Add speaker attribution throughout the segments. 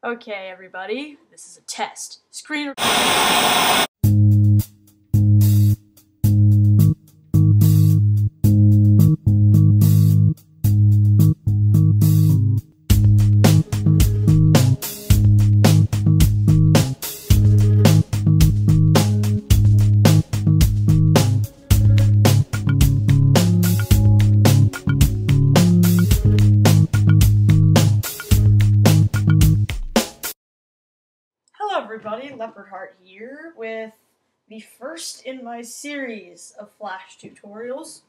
Speaker 1: Okay, everybody, this is a test. Screen Hello everybody, Leopardheart here with the first in my series of Flash tutorials.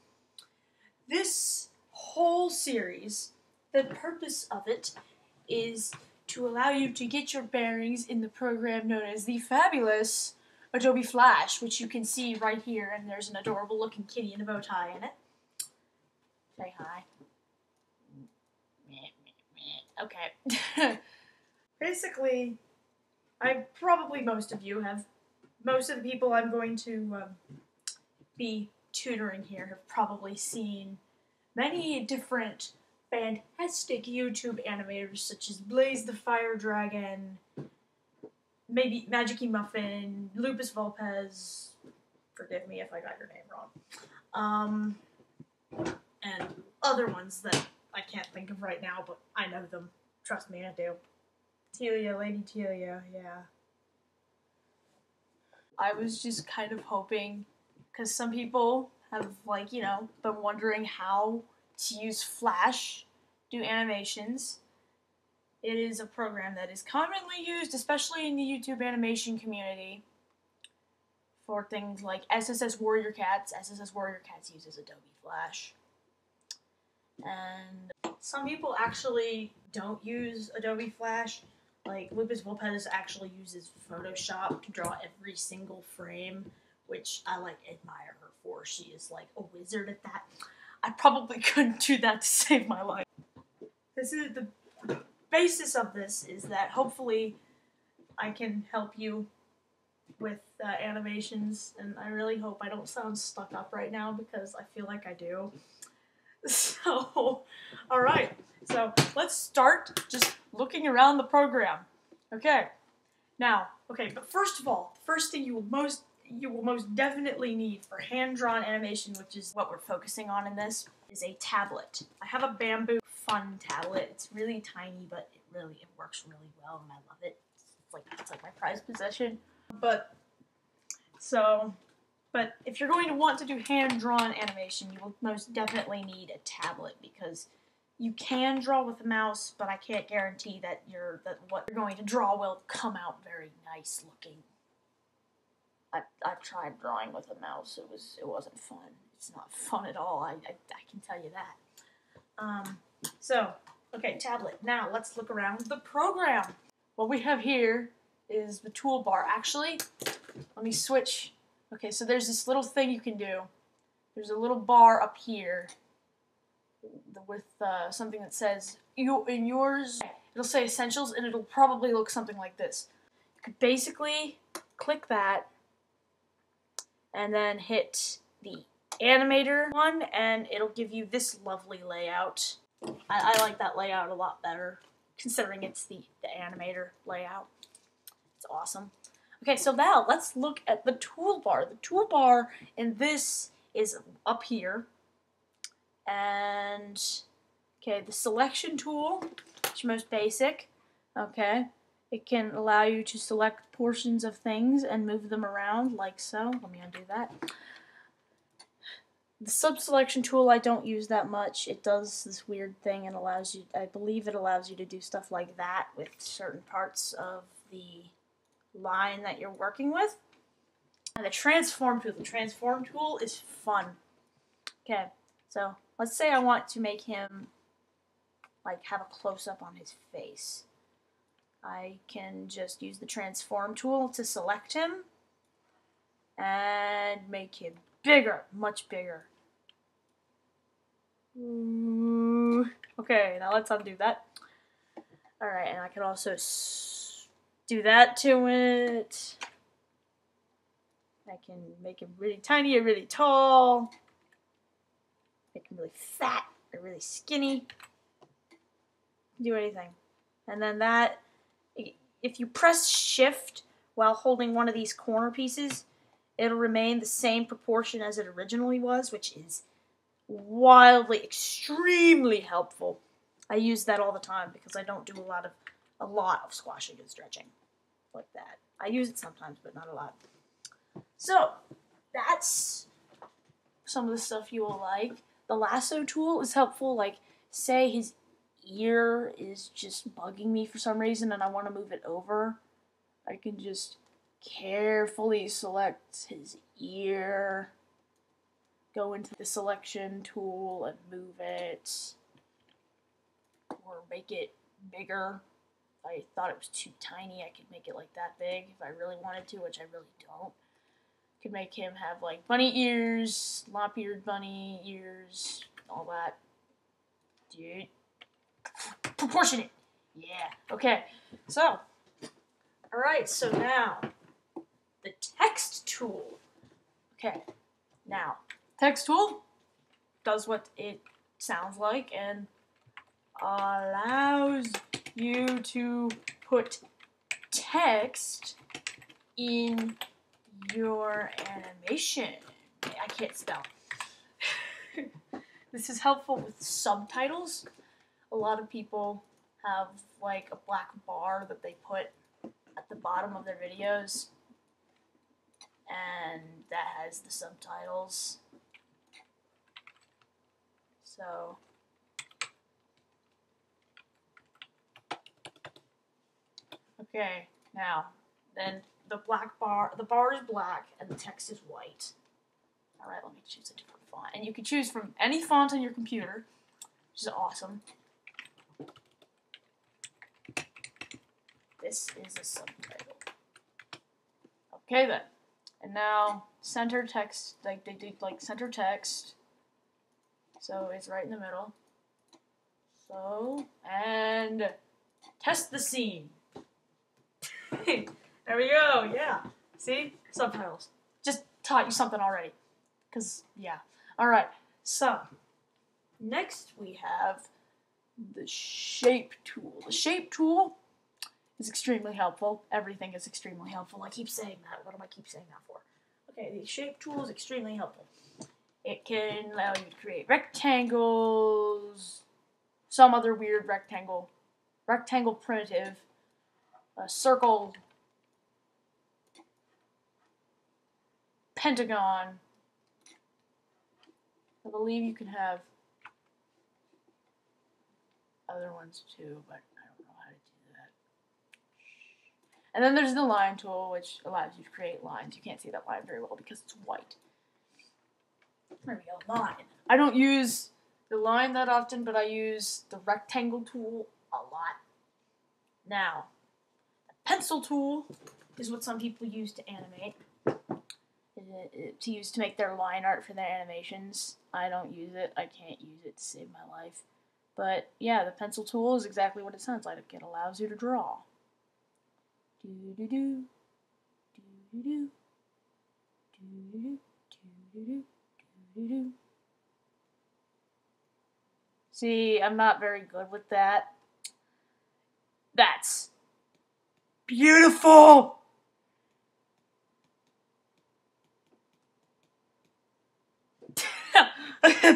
Speaker 1: This whole series, the purpose of it is to allow you to get your bearings in the program known as the fabulous Adobe Flash, which you can see right here, and there's an adorable looking kitty in a bow tie in it. Say hi. Okay. Basically, most of the people I'm going to be tutoring here have probably seen many different fantastic YouTube animators such as Blaze the Fire Dragon, maybe Magic Muffin, Lupus Volpez, forgive me if I got your name wrong, and other ones that I can't think of right now, but I know them. Trust me, I do. Telia, Lady Telia, yeah. I was just kind of hoping, because some people have, like, you know, been wondering how to use Flash, do animations. It is a program that is commonly used, especially in the YouTube animation community, for things like SSS Warrior Cats. SSS Warrior Cats uses Adobe Flash. And some people actually don't use Adobe Flash. Like, Lupus Volpez actually uses Photoshop to draw every single frame, which I, like, admire her for. She is, like, a wizard at that. I probably couldn't do that to save my life. This is the basis of this is that hopefully I can help you with animations, and I really hope I don't sound stuck up right now because I feel like I do. So, alright, so let's start just looking around the program. Okay, but first of all, the first thing you will most definitely need for hand-drawn animation, which is what we're focusing on in this, is a tablet. I have a Bamboo Fun tablet. It's really tiny, but it works really well, and I love it. It's like my prized possession. But if you're going to want to do hand-drawn animation, you will most definitely need a tablet, because you can draw with a mouse, but I can't guarantee that what you're going to draw will come out very nice looking. I've tried drawing with a mouse. It wasn't fun. It's not fun at all. I can tell you that. Okay, tablet. Now let's look around the program. What we have here is the toolbar. Actually, let me switch. Okay, so there's this little thing you can do. There's a little bar up here with something that says, in yours, it'll say Essentials, and it'll probably look something like this. You could basically click that, and then hit the animator one, and it'll give you this lovely layout. I like that layout a lot better, considering it's the animator layout. It's awesome. Okay, so now let's look at the toolbar. The toolbar in this is up here. And, okay, the selection tool, which is most basic, okay. It can allow you to select portions of things and move them around, like so. Let me undo that. The sub-selection tool I don't use that much. It does this weird thing and allows you, I believe it allows you to do stuff like that with certain parts of the line that you're working with. And the transform tool. The transform tool is fun. Okay, so let's say I want to make him like have a close-up on his face. I can just use the transform tool to select him and make him bigger, much bigger. Ooh. Okay, now let's undo that. Alright, and I can also do that to it. I can make him really tiny or really tall. Make him really fat or really skinny. Do anything. And then that, if you press shift while holding one of these corner pieces, it'll remain the same proportion as it originally was, which is wildly, extremely helpful. I use that all the time because I don't do a lot of squashing and stretching like that. I use it sometimes, but not a lot. So, that's some of the stuff you will like. The lasso tool is helpful, like, say his ear is just bugging me for some reason and I want to move it over. I can just carefully select his ear, go into the selection tool and move it, or make it bigger. If I thought it was too tiny, I could make it like that big if I really wanted to, which I really don't. Could make him have like bunny ears, lop-eared bunny ears, all that. Dude. Proportionate. Yeah. Okay. So. Alright, so now. The text tool. Okay. Now. Text tool does what it sounds like and allows you to put text in your animation. I can't spell. This is helpful with subtitles. A lot of people have like a black bar that they put at the bottom of their videos, and that has the subtitles. So okay, now then the bar is black and the text is white. Alright, let me choose a different font. And you can choose from any font on your computer, which is awesome. This is a subtitle. Okay then. And now center text, like they did like center text. So it's right in the middle. So, and test the scene. There we go, yeah. See? Subtitles. Just taught you something already. Because, yeah. Alright, so, next we have the shape tool. The shape tool is extremely helpful. Everything is extremely helpful. I keep saying that. What do I keep saying that for? Okay, the shape tool is extremely helpful. It can allow you to create rectangles, some other weird rectangle primitive, a circle, pentagon. I believe you can have other ones too, but I don't know how to do that. And then there's the line tool, which allows you to create lines. You can't see that line very well because it's white. There we go, line. I don't use the line that often, but I use the rectangle tool a lot. Now, the pencil tool is what some people use to animate. To use to make their line art for their animations. I don't use it. I can't use it to save my life. But yeah, the pencil tool is exactly what it sounds like. It allows you to draw. Do-do-do. Do-do-do. Do-do-do. Do-do-do. Do-do-do. See, I'm not very good with that. That's beautiful!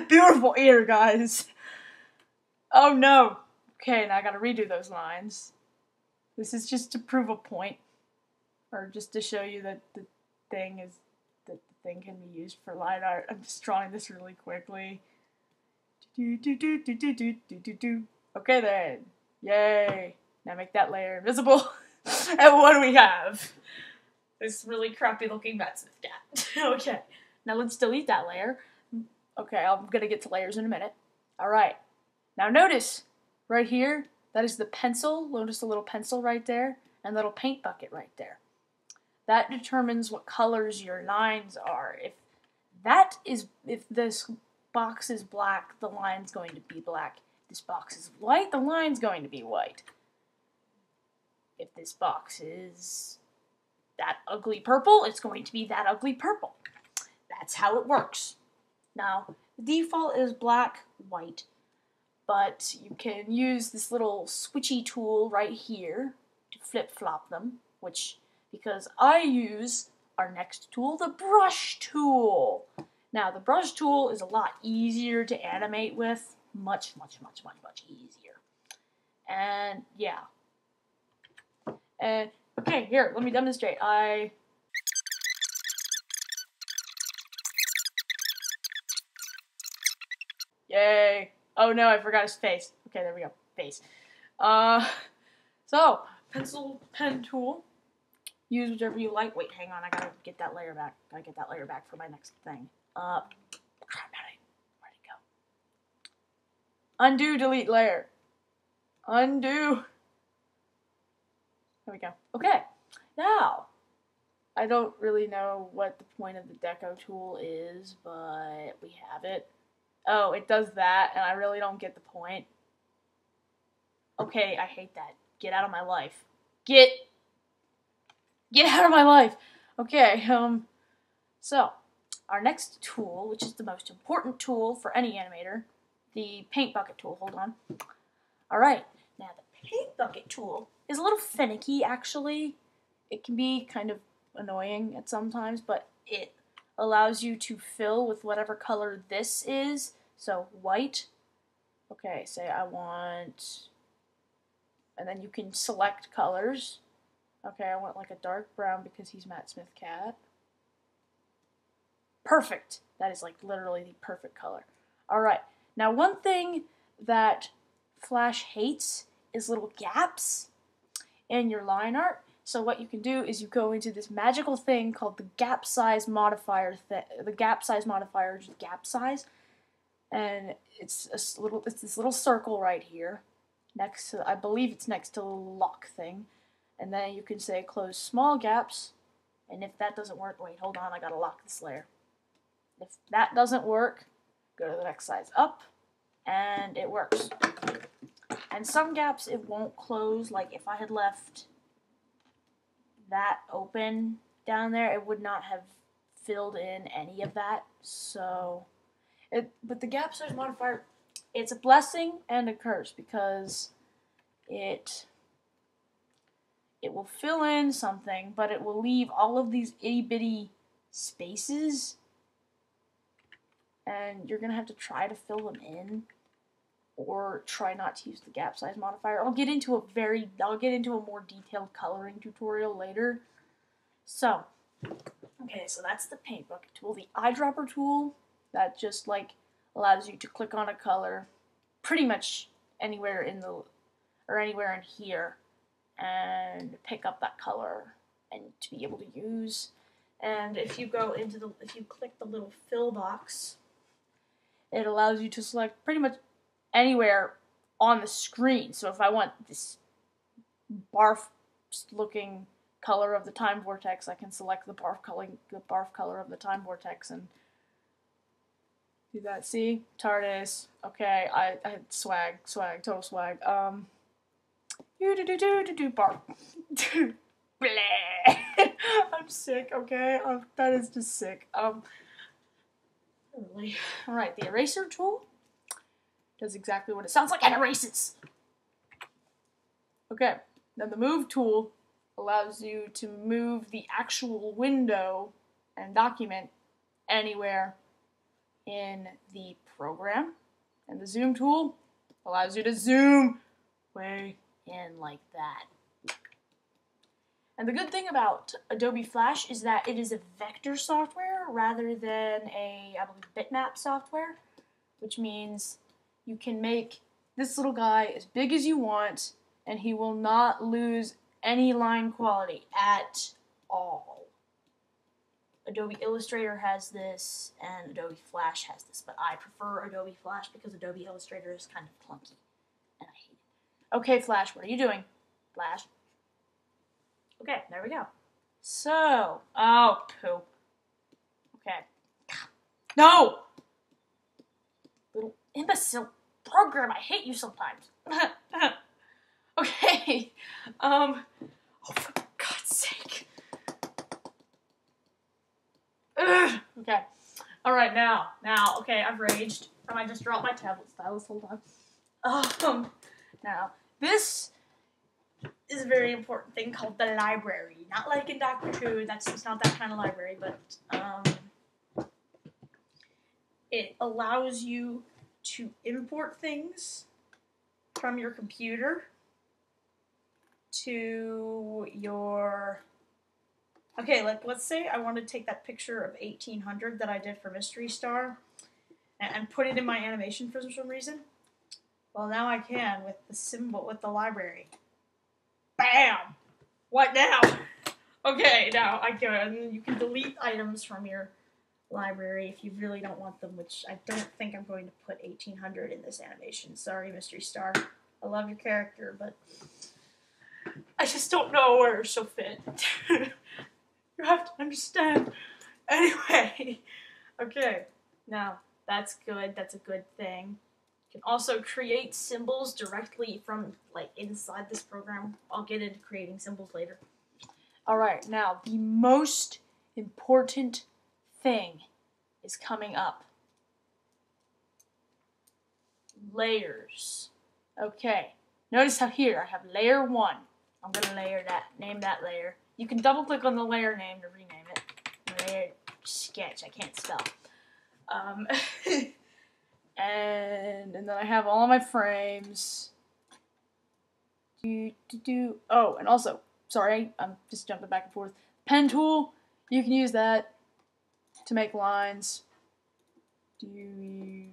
Speaker 1: Beautiful ear, guys. Oh no. Okay, now I gotta redo those lines. This is just to prove a point. Or just to show you that the thing can be used for line art. I'm just drawing this really quickly. Okay then. Yay. Now make that layer invisible. And what do we have? This really crappy looking Matsmith cat. Okay. Now let's delete that layer. Okay, I'm gonna get to layers in a minute. Alright. Now notice, right here, that is the pencil. Notice the little pencil right there, and little paint bucket right there. That determines what colors your lines are. If this box is black, the line's going to be black. If this box is white, the line's going to be white. If this box is that ugly purple, it's going to be that ugly purple. That's how it works. Now, the default is black, white, but you can use this little switchy tool right here to flip-flop them, because I use our next tool, the brush tool. Now, the brush tool is a lot easier to animate with, much easier. And yeah. And okay, here, let me demonstrate. Yay. Oh no, I forgot his face. Okay, there we go. Face. So, pencil pen tool. Use whichever you like. Wait, hang on, I gotta get that layer back. Gotta get that layer back for my next thing. Crap, where'd it go? Undo, delete layer. Undo. There we go. Okay, now, I don't really know what the point of the deco tool is, but we have it. Oh, it does that, and I really don't get the point. Okay, I hate that. Get out of my life. Get out of my life! Okay, so, our next tool, which is the most important tool for any animator, the paint bucket tool. Hold on. Alright, now the paint bucket tool is a little finicky, actually. It can be kind of annoying at sometimes, but it allows you to fill with whatever color this is. So, white. Okay, say I want... And then you can select colors. Okay, I want like a dark brown because he's Matt Smith Cat. Perfect! That is like literally the perfect color. Alright, now one thing that Flash hates is little gaps in your line art. So what you can do is you go into this magical thing called the gap size modifier. The gap size modifier is gap size, and it's this little circle right here, next to, I believe it's next to the lock thing, and then you can say close small gaps. And if that doesn't work, wait, hold on, I gotta lock this layer. If that doesn't work, go to the next size up, and it works. And some gaps it won't close. Like if I had left that open down there, it would not have filled in any of that. So, but the gap size modifier, it's a blessing and a curse, because it will fill in something, but it will leave all of these itty bitty spaces, and you're gonna have to try to fill them in, or try not to use the gap size modifier. I'll get into a more detailed coloring tutorial later. So, okay, so that's the paint bucket tool. The eyedropper tool, that just like allows you to click on a color pretty much anywhere in here and pick up that color and to be able to use. And if you click the little fill box, it allows you to select pretty much anywhere on the screen. So if I want this barf looking color of the time vortex, I can select the barf color of the time vortex and do that. See? TARDIS. Okay, I had swag, total swag. Barf. Bleh. I'm sick, okay? That is just sick. Really. Alright, the eraser tool does exactly what it sounds like and erases. Okay, then the move tool allows you to move the actual window and document anywhere in the program. And the zoom tool allows you to zoom way in like that. And the good thing about Adobe Flash is that it is a vector software rather than I believe, bitmap software, which means you can make this little guy as big as you want, and he will not lose any line quality at all. Adobe Illustrator has this, and Adobe Flash has this, but I prefer Adobe Flash because Adobe Illustrator is kind of clunky, and I hate it. Okay, Flash, what are you doing? Flash. Okay, there we go. So, oh, poop. Okay. No! Little imbecile program, I hate you sometimes. Okay, oh, for God's sake. Ugh. Okay, alright, now, okay, I've raged. I might just drop my tablet stylus, hold on. Now, this is a very important thing called the library. Not like in Doctor Who, it's not that kind of library, but it allows you to import things from your computer to your... Okay, like, let's say I want to take that picture of 1800 that I did for Mystery Star and put it in my animation for some reason. Well, now I can with the symbol, with the library. Bam! What now? Okay, now I can. You can delete items from your library if you really don't want them, which I don't think I'm going to put 1800 in this animation. Sorry, Mystery Star. I love your character, but I just don't know where she'll fit. You have to understand. Anyway, okay, now that's good. That's a good thing. You can also create symbols directly from, like, inside this program. I'll get into creating symbols later. Alright, now the most important thing is coming up. Layers. Okay, notice how here I have layer 1. I'm going to name that layer. You can double click on the layer name to rename it. Layer sketch, I can't spell. And then I have all of my frames. Oh, and also, sorry, I'm just jumping back and forth. Pen tool, you can use that to make lines. Okay.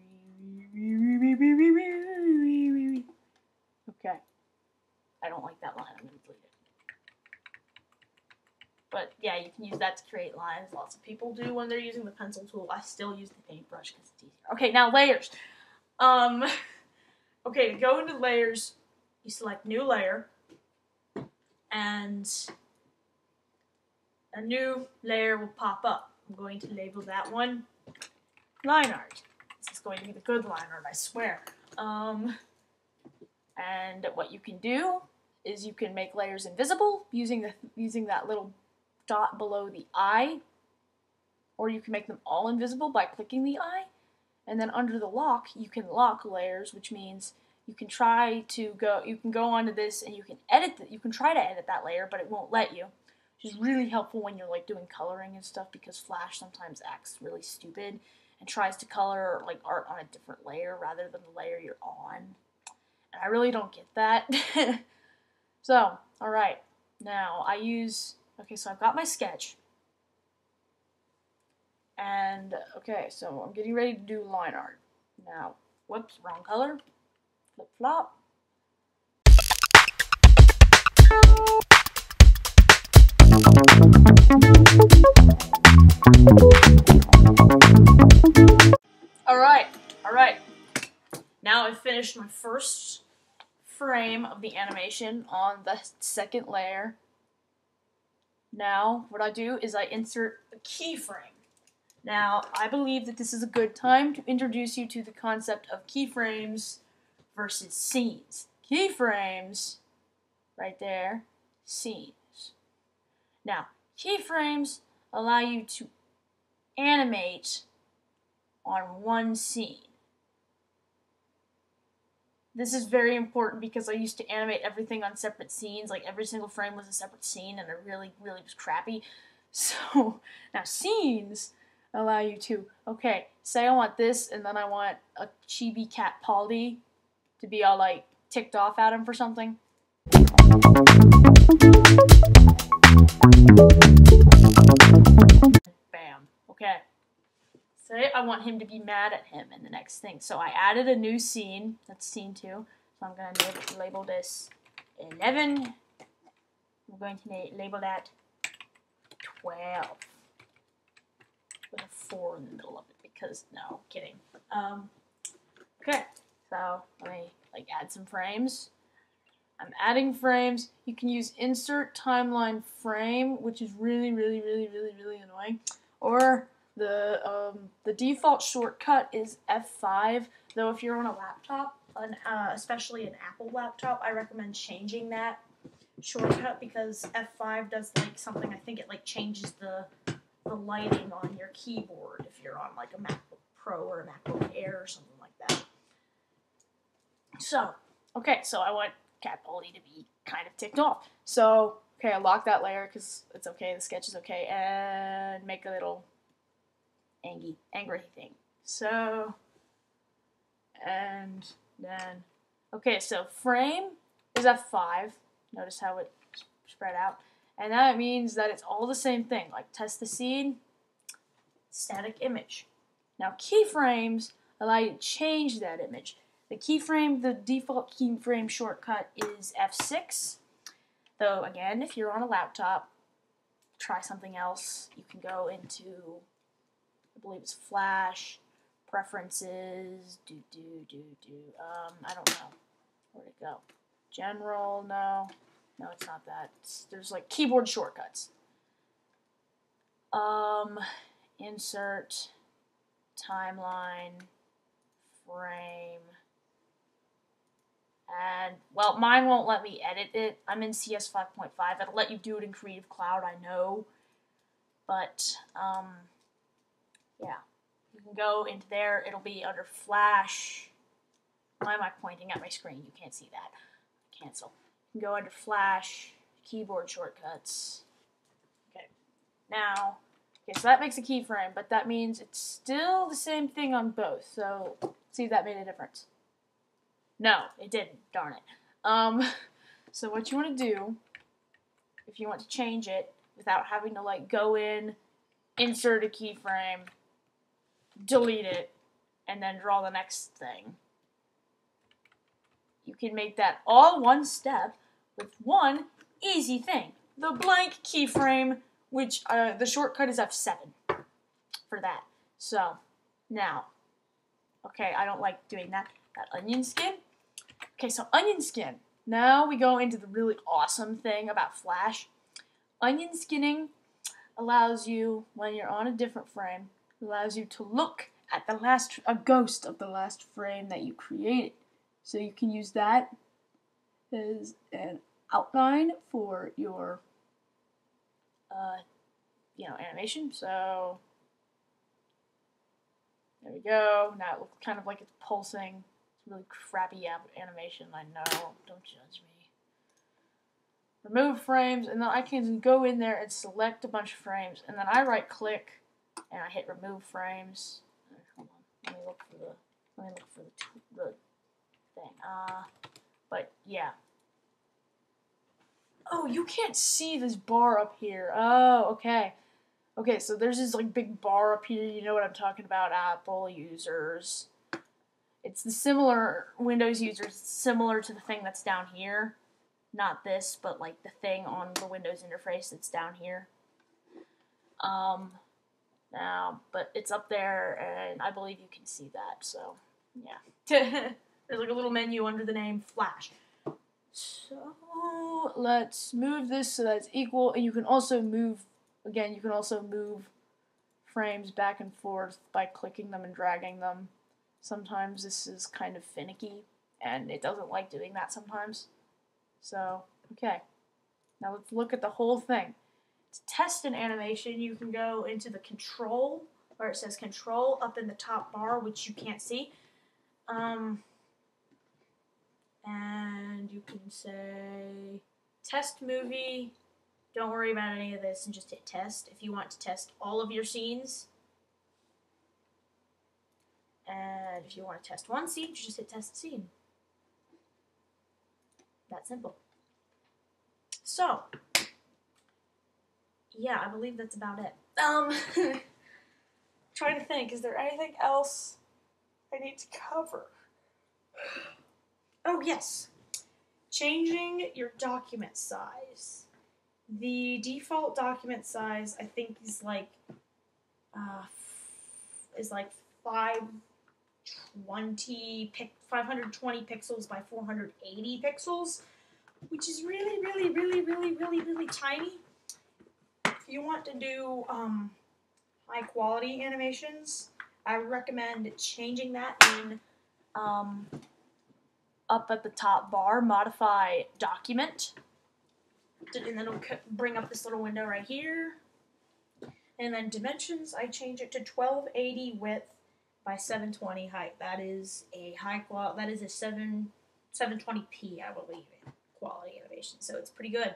Speaker 1: I don't like that line, I'm going to delete it. But yeah, you can use that to create lines. Lots of people do when they're using the pencil tool. I still use the paintbrush because it's easier. Okay, now layers. Okay, to go into layers, you select new layer, and a new layer will pop up. I'm going to label that one line art. This is going to be the good line art, I swear. And what you can do is you can make layers invisible using that little dot below the eye, or you can make them all invisible by clicking the eye, and then under the lock you can lock layers, which means you can go onto this and you can try to edit that layer, but it won't let you, which is really helpful when you're like doing coloring and stuff, because Flash sometimes acts really stupid and tries to color like art on a different layer rather than the layer you're on, and I really don't get that. So, alright, now okay, so I've got my sketch, and okay, so I'm getting ready to do line art. Now, whoops, wrong color, flip flop. Alright, now I've finished my first frame of the animation on the second layer. Now, what I do is I insert a keyframe. Now, I believe that this is a good time to introduce you to the concept of keyframes versus scenes. Keyframes, right there, scenes. Now, keyframes allow you to animate on one scene. This is very important because I used to animate everything on separate scenes, like every single frame was a separate scene, and it really, really was crappy. So, now scenes allow you to, okay, say I want this, and then I want a chibi cat Polly to be all like ticked off at him for something. Bam. Okay. Say I want him to be mad at him in the next thing. So I added a new scene. That's scene 2. So I'm going to label this 11. I'm going to label that 12. With a 4 in the middle of it because, no, kidding. Okay, so let me add some frames. I'm adding frames. You can use insert timeline frame, which is really, really, really, really, really annoying. Or the default shortcut is F5, though if you're on a laptop, especially an Apple laptop, I recommend changing that shortcut because F5 does like something, I think it like changes the lighting on your keyboard if you're on like a MacBook Pro or a MacBook Air or something like that. So, okay, so I want
Speaker 2: Cat Polly to be kind of ticked off. So, okay, I lock that layer because it's okay, the sketch is okay, and make a little angry thing. So, and then, okay, so frame is F5. Notice how it spread out. And that means that it's all the same thing, like test the scene, static image. Now keyframes allow you to change that image. The default keyframe shortcut is F6. Though again, if you're on a laptop, try something else. You can go into, I believe it's Flash, Preferences, I don't know. Where'd it go? General, no, it's not that. There's like keyboard shortcuts. Insert, timeline, frame, and, well, mine won't let me edit it. I'm in CS 5.5. It'll let you do it in Creative Cloud, I know. But, yeah. You can go into there. It'll be under Flash. Why am I pointing at my screen? You can't see that. Cancel. You can go under Flash, keyboard shortcuts. Okay. Now, so that makes a keyframe, but that means it's still the same thing on both. So, see if that made a difference. No, it didn't. Darn it. So what you want to do, if you want to change it without having to like go in, insert a keyframe, delete it, and then draw the next thing, you can make that all one step with one easy thing. The blank keyframe, which the shortcut is F7 for that. So, now, okay, I don't like doing that. That onion skin. Okay, so onion skin. Now we go into the really awesome thing about Flash. Onion skinning allows you, when you're on a different frame, allows you to look at a ghost of the last frame that you created. So you can use that as an outline for your, animation. So there we go. Now it looks kind of like it's pulsing. It's really crappy animation, I know. Don't judge me. Remove frames, and then I can go in there and select a bunch of frames, and then I right click and I hit remove frames. Hold on. Let me look for the thing. But yeah. Oh, you can't see this bar up here. Oh, okay. Okay, so there's this like big bar up here. You know what I'm talking about, Apple users. It's the similar Windows users, similar to the thing that's down here. Not this, but like the thing on the Windows interface that's down here. Now, but it's up there, and I believe you can see that, so, yeah. There's like a little menu under the name Flash. So, let's move this so that's equal, and you can also move, again, you can also move frames back and forth by clicking them and dragging them. Sometimes this is kind of finicky, and it doesn't like doing that sometimes. So, okay. Now let's look at the whole thing. To test an animation, you can go into the control, where it says control up in the top bar, which you can't see. And you can say test movie. Don't worry about any of this and just hit test if you want to test all of your scenes. And if you want to test one scene, you just hit test scene. That simple. So, yeah, I believe that's about it. Trying to think, is there anything else I need to cover? Oh, yes. Changing your document size. The default document size, I think, is like 520 pixels by 480 pixels, which is really, really, really, really, really, really tiny. If you want to do high quality animations, I recommend changing that in up at the top bar, modify document, and then it'll bring up this little window right here. And then dimensions, I change it to 1280 width by 720 height. That is a high quality. That is a
Speaker 1: 720p, I believe, in quality animation, so it's pretty good.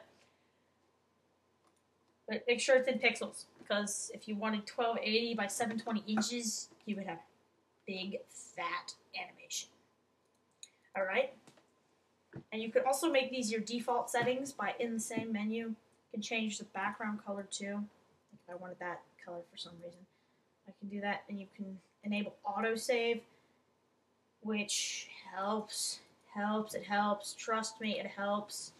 Speaker 1: But make sure it's in pixels, because if you wanted 1280 by 720 inches, you would have big, fat animation. Alright? And you could also make these your default settings by in the same menu. You can change the background color too. If I wanted that color for some reason, I can do that. And you can enable autosave, which helps. It helps. Trust me, it helps.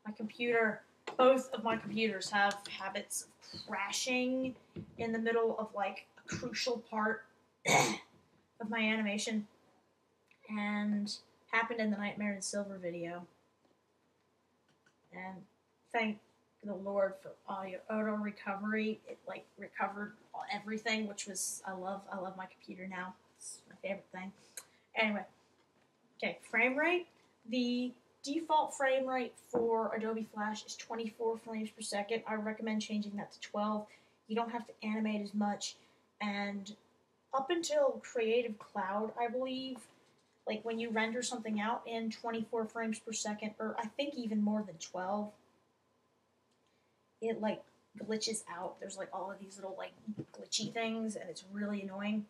Speaker 1: My computer, both of my computers have habits of crashing in the middle of like a crucial part of my animation, and happened in the Nightmare in Silver video. And thank the Lord for auto recovery. It like recovered everything, which was I love my computer now. It's my favorite thing. Anyway, okay, frame rate. The default frame rate for Adobe Flash is 24 frames per second. I recommend changing that to 12. You don't have to animate as much, and up until Creative Cloud, I believe, like when you render something out in 24 frames per second, or I think even more than 12, it like glitches out. There's like all of these little like glitchy things, and it's really annoying.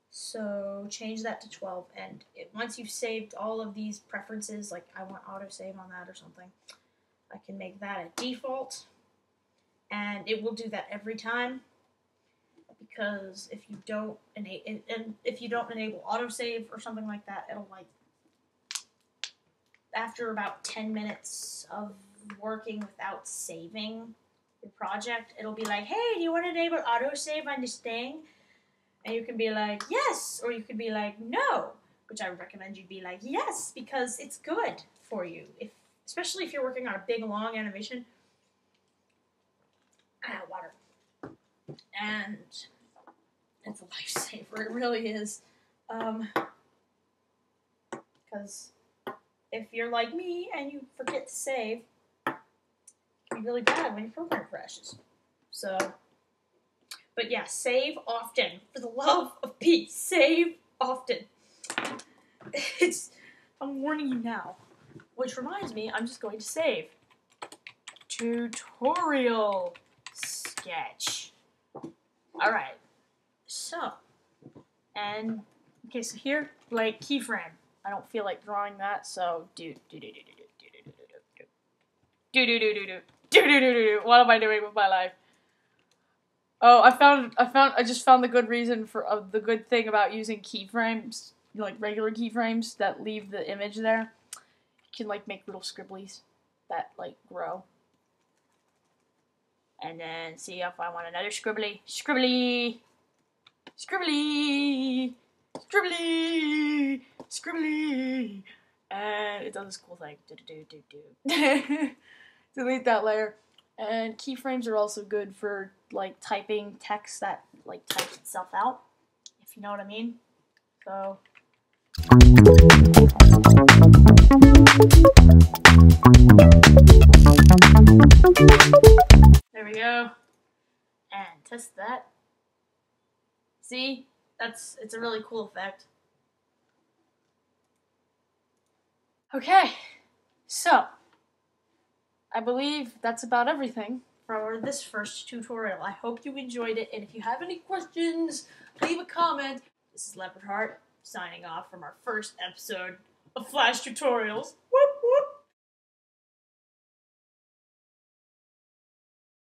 Speaker 1: So change that to 12, and once you've saved all of these preferences, like I want autosave on that or something, I can make that a default, and it will do that every time. Because if you don't enable autosave or something like that, it'll like after about 10 minutes of working without saving your project, it'll be like, hey, do you want to enable autosave on this thing? And you can be like, yes, or you could be like, no, which I would recommend you be like, yes, because it's good for you, especially if you're working on a big, long animation. Water. And it's a lifesaver, it really is. Because if you're like me and you forget to save, it can be really bad when your program crashes. So, but yeah, save often. For the love of Pete, save often. I'm warning you now. Which reminds me, I'm just going to save. Tutorial sketch. Alright. So, and, okay, so here, like, keyframe. I don't feel like drawing that, so what am I doing with my life? Oh, I just found the good reason for, the good thing about using keyframes, like regular keyframes that leave the image there. You can, like, make little scribblies that, like, grow. And then see if I want another scribbly, scribbly, scribbly, scribbly, scribbly, and it does this cool thing. Delete that layer. And keyframes are also good for like typing text that like types itself out, if you know what I mean. So there we go. And test that. See? It's a really cool effect. Okay, so I believe that's about everything for this first tutorial. I hope you enjoyed it, and if you have any questions, leave a comment. This is Leopardheart, signing off from our first episode of Flash Tutorials. Woo!